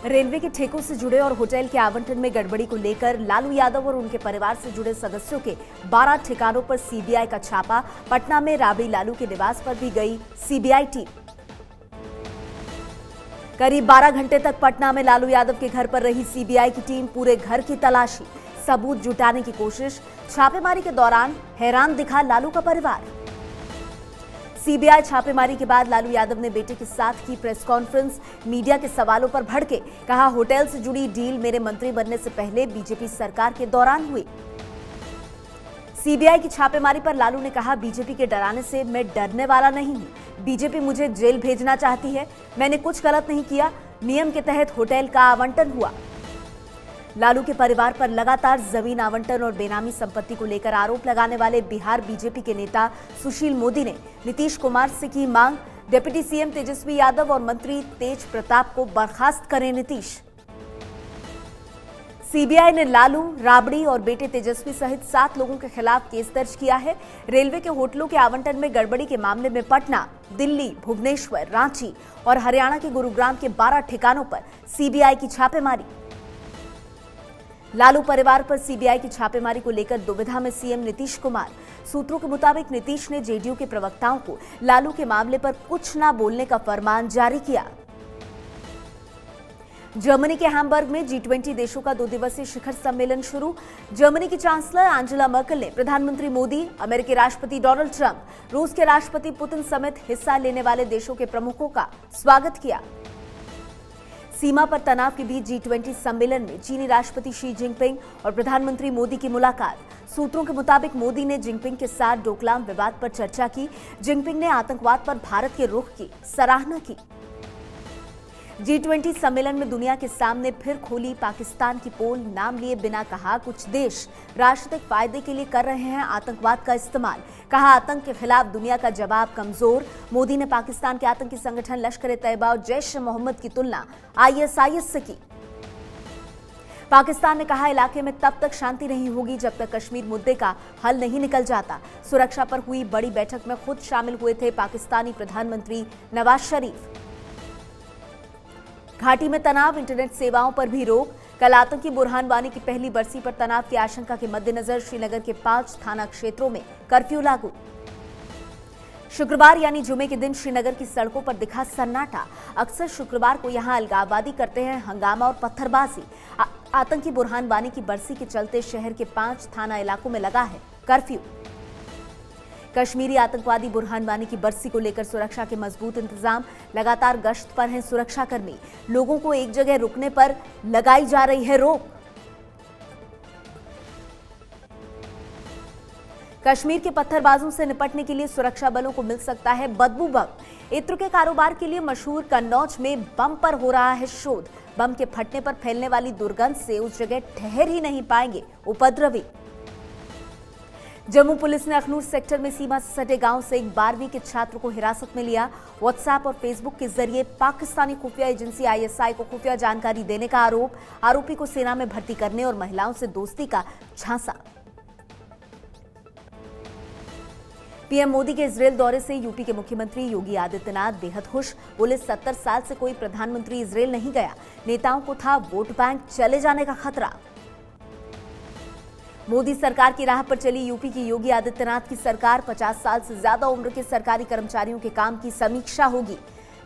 Railway के ठेकों से जुड़े और होटल के आवंटन में गड़बड़ी को लेकर लालू यादव और उनके परिवार से जुड़े सदस्यों के 12 ठिकानों पर सीबीआई का छापा। पटना में राबड़ी लालू के निवास पर भी गई सीबीआई टीम। करीब 12 घंटे तक पटना में लालू यादव के घर पर रही सीबीआई की टीम। पूरे घर की तलाशी, सबूत जुटाने की कोशिश। छापेमारी के दौरान हैरान दिखा लालू का परिवार। सीबीआई छापेमारी के बाद लालू यादव ने बेटे के साथ की प्रेस कॉन्फ्रेंस। मीडिया के सवालों पर भड़के, कहा होटल से जुड़ी डील मेरे मंत्री बनने से पहले बीजेपी सरकार के दौरान हुई। सीबीआई की छापेमारी पर लालू ने कहा, बीजेपी के डराने से मैं डरने वाला नहीं हूं। बीजेपी मुझे जेल भेजना चाहती है, मैंने कुछ गलत नहीं किया। नियम के तहत होटल का आवंटन हुआ। लालू के परिवार पर लगातार जमीन आवंटन और बेनामी संपत्ति को लेकर आरोप लगाने वाले बिहार बीजेपी के नेता सुशील मोदी ने नीतीश कुमार से की मांग। डिप्टी सीएम तेजस्वी यादव और मंत्री तेज प्रताप को बर्खास्त करें नीतीश। सीबीआई ने लालू, राबड़ी और बेटे तेजस्वी सहित 7 लोगों के खिलाफ केस दर्ज किया है। रेलवे के होटलों के आवंटन में गड़बड़ी के मामले में पटना, दिल्ली, भुवनेश्वर, रांची और हरियाणा के गुरुग्राम के 12 ठिकानों पर सीबीआई की छापेमारी। लालू परिवार पर सीबीआई की छापेमारी को लेकर दुविधा में सीएम नीतीश कुमार। सूत्रों के मुताबिक नीतीश ने जेडीयू के प्रवक्ताओं को लालू के मामले पर कुछ न बोलने का फरमान जारी किया। जर्मनी के हैम्बर्ग में G20 देशों का 2 दिवसीय शिखर सम्मेलन शुरू। जर्मनी की चांसलर एंजेला मर्केल ने प्रधानमंत्री मोदी, अमेरिकी राष्ट्रपति डोनाल्ड ट्रंप, रूस के राष्ट्रपति पुतिन समेत हिस्सा लेने वाले देशों के प्रमुखों का स्वागत किया। सीमा पर तनाव के बीच G20 सम्मेलन में चीनी राष्ट्रपति शी जिनपिंग और प्रधानमंत्री मोदी की मुलाकात। सूत्रों के मुताबिक मोदी ने जिनपिंग के साथ डोकलाम विवाद पर चर्चा की। जिनपिंग ने आतंकवाद पर भारत के रुख की सराहना की। G20 सम्मेलन में दुनिया के सामने फिर खोली पाकिस्तान की पोल। नाम लिए बिना कहा, कुछ देश राष्ट्रीय फायदे के लिए कर रहे हैं आतंकवाद का इस्तेमाल। कहा, आतंक के खिलाफ दुनिया का जवाब कमजोर। मोदी ने पाकिस्तान के आतंकी संगठन लश्कर-ए-तैयबा और जैश-ए-मोहम्मद की तुलना ISIS से की। पाकिस्तान ने कहा, इलाके में तब तक शांति नहीं होगी जब तक कश्मीर मुद्दे का हल नहीं निकल जाता। सुरक्षा पर हुई बड़ी बैठक में खुद शामिल हुए थे पाकिस्तानी प्रधानमंत्री नवाज शरीफ। घाटी में तनाव, इंटरनेट सेवाओं पर भी रोक। कल आतंकी बुरहान वानी की पहली बरसी पर तनाव की आशंका के मद्देनजर श्रीनगर के 5 थाना क्षेत्रों में कर्फ्यू लागू। शुक्रवार यानी जुमे के दिन श्रीनगर की सड़कों पर दिखा सन्नाटा। अक्सर शुक्रवार को यहां अलगाववादी करते हैं हंगामा और पत्थरबाजी। आतंकी बुरहान वानी की बरसी के चलते शहर के 5 थाना इलाकों में लगा है कर्फ्यू। कश्मीरी आतंकवादी बुरहान वानी की बरसी को लेकर सुरक्षा के मजबूत इंतजाम। लगातार गश्त पर हैं सुरक्षाकर्मी। लोगों को एक जगह रुकने पर लगाई जा रही है रोक। कश्मीर के पत्थरबाजों से निपटने के लिए सुरक्षा बलों को मिल सकता है बदबू बम। इत्र के कारोबार के लिए मशहूर कन्नौज में बम पर हो रहा है शोध। बम के फटने पर फैलने वाली दुर्गंध से उस जगह ठहर ही नहीं पाएंगे उपद्रवी। जम्मू पुलिस ने अखनूर सेक्टर में सीमा से सटे गांव से एक 12वीं के छात्र को हिरासत में लिया। व्हाट्सएप और फेसबुक के जरिए पाकिस्तानी खुफिया एजेंसी ISI को खुफिया जानकारी देने का आरोप। आरोपी को सेना में भर्ती करने और महिलाओं से दोस्ती का झांसा। पीएम मोदी के इजरायल दौरे से यूपी के मुख्यमंत्री योगी आदित्यनाथ बेहद खुश। बोले, 70 साल से कोई प्रधानमंत्री इजरायल नहीं गया। नेताओं को था वोट बैंक चले जाने का खतरा। मोदी सरकार की राह पर चली यूपी की योगी आदित्यनाथ की सरकार। 50 साल से ज्यादा उम्र के सरकारी कर्मचारियों के काम की समीक्षा होगी।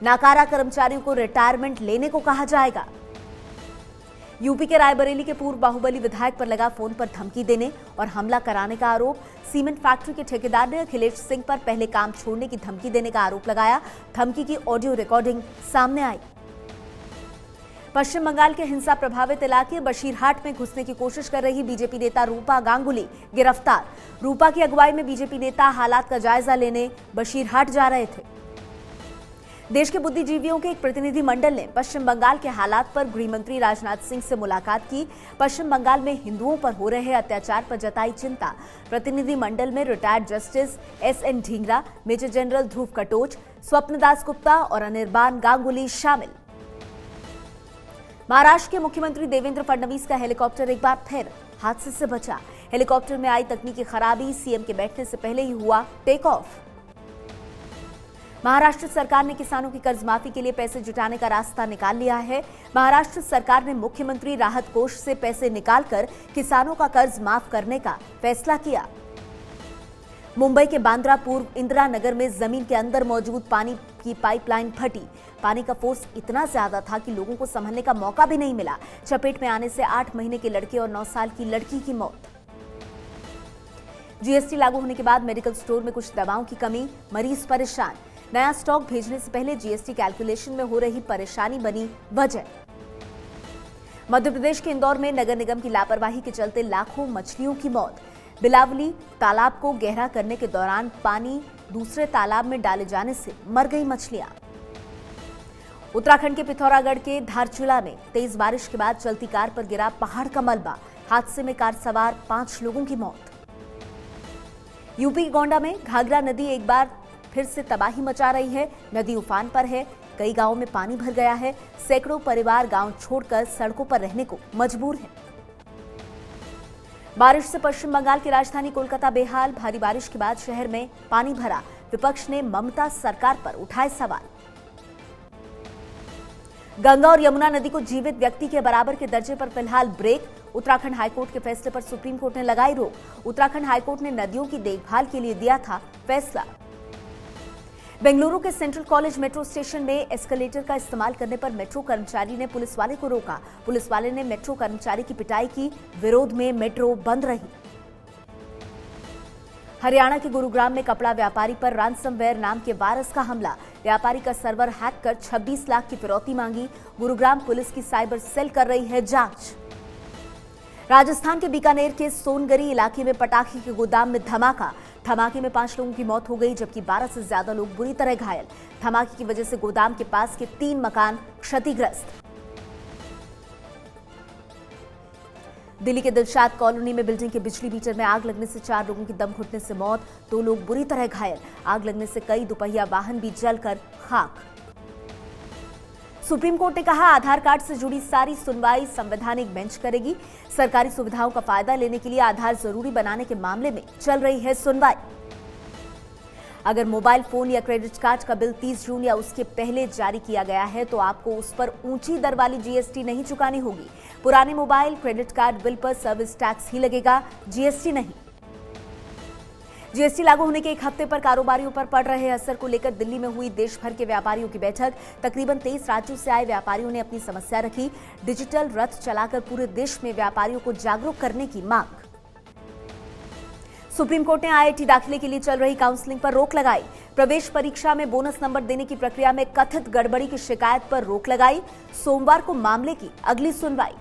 नाकारा कर्मचारियों को रिटायरमेंट लेने को कहा जाएगा। यूपी के रायबरेली के पूर्व बाहुबली विधायक पर लगा फोन पर धमकी देने और हमला कराने का आरोप। सीमेंट फैक्ट्री के ठेकेदार ने अखिलेश सिंह पर पहले काम छोड़ने की धमकी देने का आरोप लगाया। धमकी की ऑडियो रिकॉर्डिंग सामने आई। पश्चिम बंगाल के हिंसा प्रभावित इलाके बशीरहाट में घुसने की कोशिश कर रही बीजेपी नेता रूपा गांगुली गिरफ्तार। रूपा की अगुवाई में बीजेपी नेता हालात का जायजा लेने बशीरहाट जा रहे थे। देश के बुद्धिजीवियों के एक प्रतिनिधि मंडल ने पश्चिम बंगाल के हालात पर गृह मंत्री राजनाथ सिंह से मुलाकात की। पश्चिम बंगाल में हिंदुओं पर हो रहे अत्याचार पर जताई चिंता। प्रतिनिधि मंडल में retired justice SN Dhingra, major general Dhruv Katoch, Swapandas Gupta और अनिर्बान गांगुली शामिल। महाराष्ट्र के मुख्यमंत्री देवेंद्र फडणवीस का हेलीकॉप्टर एक बार फिर हादसे से बचा। हेलीकॉप्टर में आई तकनीकी खराबी, सीएम के बैठने से पहले ही हुआ टेक ऑफ। महाराष्ट्र सरकार ने किसानों की कर्ज माफी के लिए पैसे जुटाने का रास्ता निकाल लिया है। महाराष्ट्र सरकार ने मुख्यमंत्री राहत कोष से पैसे निकालकर किसानों का कर्ज माफ करने का फैसला किया। मुंबई के बांद्रा पूर्व इंदिरा नगर में जमीन के अंदर मौजूद पानी की पाइपलाइन फटी। पानी का फोर्स इतना ज्यादा था कि लोगों को संभलने का मौका भी नहीं मिला। चपेट में आने से 8 महीने के लड़के और 9 साल की लड़की की मौत। जीएसटी लागू होने के बाद मेडिकल स्टोर में कुछ दवाओं की कमी, मरीज परेशान। नया स्टॉक भेजने से पहले जीएसटी कैलकुलेशन में हो रही परेशानी बनी वजह। मध्य प्रदेश के इंदौर में नगर निगम की लापरवाही के चलते लाखों मछलियों की मौत। बिलावली तालाब को गहरा करने के दौरान पानी दूसरे तालाब में डाले जाने से मर गई मछलियां। उत्तराखंड के पिथौरागढ़ के धारचूला में तेज बारिश के बाद चलती कार पर गिरा पहाड़ का मलबा। हादसे में कार सवार 5 लोगों की मौत। यूपी के गोंडा में घाघरा नदी एक बार फिर से तबाही मचा रही है। नदी उफान पर है। कई गांवों में पानी भर गया है। सैकड़ों परिवार गांव छोड़कर सड़कों पर रहने को मजबूर हैं। बारिश से पश्चिम बंगाल की राजधानी कोलकाता बेहाल। भारी बारिश के बाद शहर में पानी भरा। विपक्ष ने ममता सरकार पर उठाए सवाल। गंगा और यमुना नदी को जीवित व्यक्ति के बराबर के दर्जे पर फिलहाल ब्रेक। उत्तराखंड हाईकोर्ट के फैसले पर सुप्रीम कोर्ट ने लगाई रोक। उत्तराखंड हाईकोर्ट ने नदियों की देखभाल के लिए दिया था फैसला। बेंगलुरु के सेंट्रल कॉलेज मेट्रो स्टेशन में एस्केलेटर का इस्तेमाल करने पर मेट्रो कर्मचारी ने पुलिस वाले को रोका। पुलिस वाले ने मेट्रो कर्मचारी की पिटाई की। विरोध में मेट्रो बंद रही। हरियाणा के गुरुग्राम में कपड़ा व्यापारी पर रैंसमवेयर नाम के वायरस का हमला। व्यापारी का सर्वर हैक कर 26 लाख की फिरौती मांगी। गुरुग्राम पुलिस की साइबर सेल कर रही है जांच। राजस्थान के बीकानेर के सोनगरी इलाके में पटाखे के गोदाम में धमाका। धमाके में 5 लोगों की मौत हो गई, जबकि 12 से ज्यादा लोग बुरी तरह घायल। धमाके की वजह से गोदाम के पास के 3 मकान क्षतिग्रस्त। दिल्ली के दिलशाद कॉलोनी में बिल्डिंग के बिजली मीटर में आग लगने से 4 लोगों की दम घुटने से मौत। 2 लोग बुरी तरह घायल। आग लगने से कई दुपहिया वाहन भी जलकर खाक। सुप्रीम कोर्ट ने कहा, आधार कार्ड से जुड़ी सारी सुनवाई संवैधानिक बेंच करेगी। सरकारी सुविधाओं का फायदा लेने के लिए आधार जरूरी बनाने के मामले में चल रही है सुनवाई। अगर मोबाइल फोन या क्रेडिट कार्ड का बिल 30 जून या उसके पहले जारी किया गया है तो आपको उस पर ऊंची दर वाली जीएसटी नहीं चुकानी होगी। पुराने मोबाइल क्रेडिट कार्ड बिल पर सर्विस टैक्स ही लगेगा, जीएसटी नहीं। जीएसटी लागू होने के 1 हफ्ते पर कारोबारियों पर पड़ रहे असर को लेकर दिल्ली में हुई देश भर के व्यापारियों की बैठक। तकरीबन 23 राज्यों से आए व्यापारियों ने अपनी समस्या रखी। डिजिटल रथ चलाकर पूरे देश में व्यापारियों को जागरूक करने की मांग। सुप्रीम कोर्ट ने आईआईटी दाखिले के लिए चल रही काउंसलिंग पर रोक लगाई। प्रवेश परीक्षा में बोनस नंबर देने की प्रक्रिया में कथित गड़बड़ी की शिकायत पर रोक लगाई। सोमवार को मामले की अगली सुनवाई।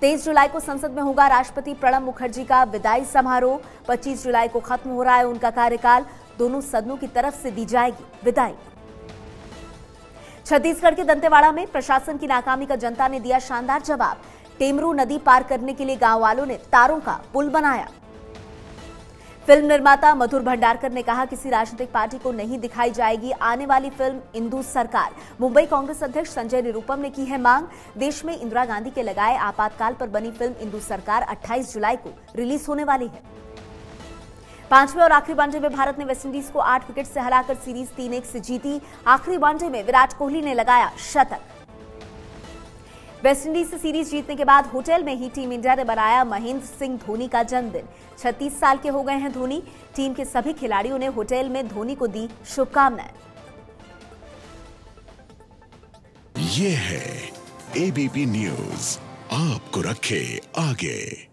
23 जुलाई को संसद में होगा राष्ट्रपति प्रणब मुखर्जी का विदाई समारोह। 25 जुलाई को खत्म हो रहा है उनका कार्यकाल। दोनों सदनों की तरफ से दी जाएगी विदाई। छत्तीसगढ़ के दंतेवाड़ा में प्रशासन की नाकामी का जनता ने दिया शानदार जवाब। टेमरू नदी पार करने के लिए गांव वालों ने तारों का पुल बनाया। फिल्म निर्माता मधुर भंडारकर ने कहा, किसी राजनीतिक पार्टी को नहीं दिखाई जाएगी आने वाली फिल्म इंदू सरकार। मुंबई कांग्रेस अध्यक्ष संजय निरुपम ने की है मांग। देश में इंदिरा गांधी के लगाए आपातकाल पर बनी फिल्म इंदू सरकार 28 जुलाई को रिलीज होने वाली है। 5वें और आखिरी वनडे में भारत ने वेस्टइंडीज को 8 विकेट से हराकर सीरीज 3-1 से जीती। आखिरी वनडे में विराट कोहली ने लगाया शतक। वेस्टइंडीज से सीरीज जीतने के बाद होटल में ही टीम इंडिया ने बनाया महेंद्र सिंह धोनी का जन्मदिन। 36 साल के हो गए हैं धोनी। टीम के सभी खिलाड़ियों ने होटल में धोनी को दी शुभकामनाएं। ये है एबीपी न्यूज, आपको रखे आगे।